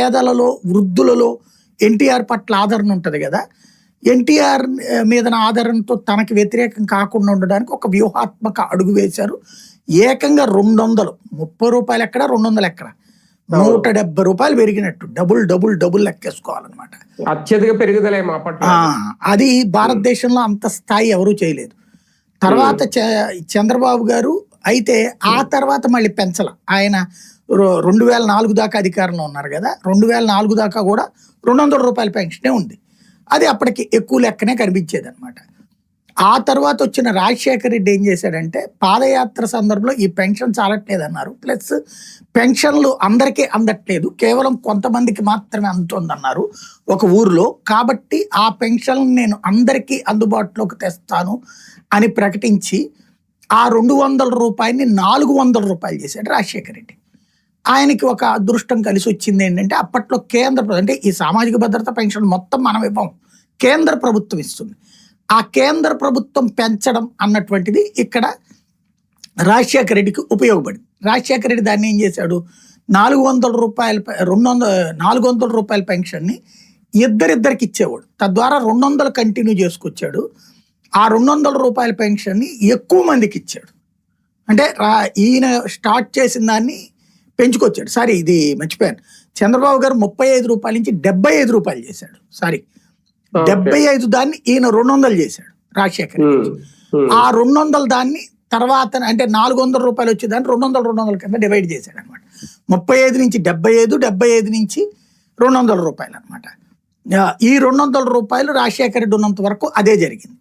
పేదలలో వృద్ధులలో ఎన్టీఆర్ పట్ల ఆదరణ ఉంటుంది కదా. ఎన్టీఆర్ మీద ఆదరణతో తనకి వ్యతిరేకం కాకుండా ఉండడానికి ఒక వ్యూహాత్మక అడుగు వేశారు. ఏకంగా 200 30 రూపాయలు ఎక్కడ 200 ఎక్కడ 170 రూపాయలు పెరిగినట్టు డబుల్ లెక్కేసుకోవాలన్నమాట. అత్యధిక పెరుగుదలే అది భారతదేశంలో అంత స్థాయి ఎవరూ చేయలేదు. తర్వాత చంద్రబాబు గారు అయితే ఆ తర్వాత మళ్ళీ పెంచల. ఆయన 2004 దాకా అధికారంలో ఉన్నారు కదా. 2004 దాకా కూడా 200 రూపాయల పెన్షనే ఉంది. అది అప్పటికి ఎక్కువ లెక్కనే కనిపించేది అనమాట. ఆ తర్వాత వచ్చిన రాజశేఖర రెడ్డి ఏం చేశాడంటే పాదయాత్ర సందర్భంలో ఈ పెన్షన్ చాలట్లేదు అన్నారు. ప్లస్ పెన్షన్లు అందరికీ అందట్లేదు, కేవలం కొంతమందికి మాత్రమే అందుతుందన్నారు ఒక ఊర్లో. కాబట్టి ఆ పెన్షన్ నేను అందరికీ అందుబాటులోకి తెస్తాను అని ప్రకటించి ఆ 200 రూపాయలని 400 రూపాయలు చేశాడు రాజశేఖర రెడ్డి. ఆయనకి ఒక అదృష్టం కలిసి వచ్చింది ఏంటంటే అప్పట్లో కేంద్ర అంటే ఈ సామాజిక భద్రత పెన్షన్ మొత్తం మనం ఇవ్వం, కేంద్ర ప్రభుత్వం ఇస్తుంది. ఆ కేంద్ర ప్రభుత్వం పెంచడం అన్నటువంటిది ఇక్కడ రాజశేఖర రెడ్డికి ఉపయోగపడింది. రాజశేఖర రెడ్డి దాన్ని ఏం చేశాడు, 400 రూపాయల పెన్షన్ని ఇద్దరికి ఇచ్చేవాడు. తద్వారా 200 కంటిన్యూ చేసుకొచ్చాడు. ఆ 200 రూపాయల పెన్షన్ని ఎక్కువ మందికి ఇచ్చాడు. అంటే ఈయన స్టార్ట్ చేసిన దాన్ని పెంచుకొచ్చాడు. సారీ, ఇది మర్చిపోయాను. చంద్రబాబు గారు 35 రూపాయల నుంచి 75 రూపాయలు చేశాడు. సారీ, 75 దాన్ని ఈయన 200 చేశాడు రాజశేఖర్. ఆ 200 దాన్ని తర్వాత అంటే 400 రూపాయలు వచ్చేదాన్ని 200 కింద డివైడ్ చేశాడు అనమాట. 35 నుంచి 75, 75 నుంచి 200 రూపాయలు అనమాట. ఈ 200 రూపాయలు రాజశేఖర రెడ్డి ఉన్నంత వరకు అదే జరిగింది.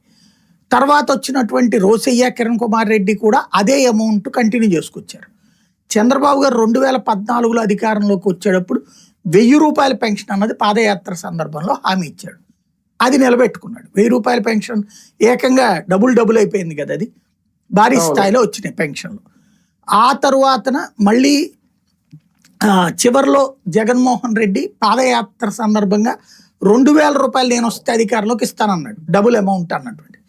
తర్వాత వచ్చినటువంటి రోసయ్య, కిరణ్ కుమార్ రెడ్డి కూడా అదే అమౌంట్ కంటిన్యూ చేసుకొచ్చారు. చంద్రబాబు గారు 2014లో అధికారంలోకి వచ్చేటప్పుడు 1000 రూపాయల పెన్షన్ అన్నది పాదయాత్ర సందర్భంలో హామీ ఇచ్చాడు. అది నిలబెట్టుకున్నాడు. 1000 రూపాయల పెన్షన్ ఏకంగా డబుల్ అయిపోయింది కదా. అది భారీ స్థాయిలో వచ్చినాయి పెన్షన్లు. ఆ తరువాతన మళ్ళీ చివరిలో జగన్మోహన్ రెడ్డి పాదయాత్ర సందర్భంగా 2000 రూపాయలు నేను వస్తే అధికారంలోకి ఇస్తానన్నాడు, డబుల్ అమౌంట్ అన్నటువంటి.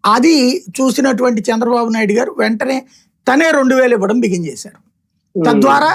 అది చూసినటువంటి చంద్రబాబు నాయుడు గారు వెంటనే తనే 2000 ఇవ్వడం బిగిన్ చేశారు. తద్వారా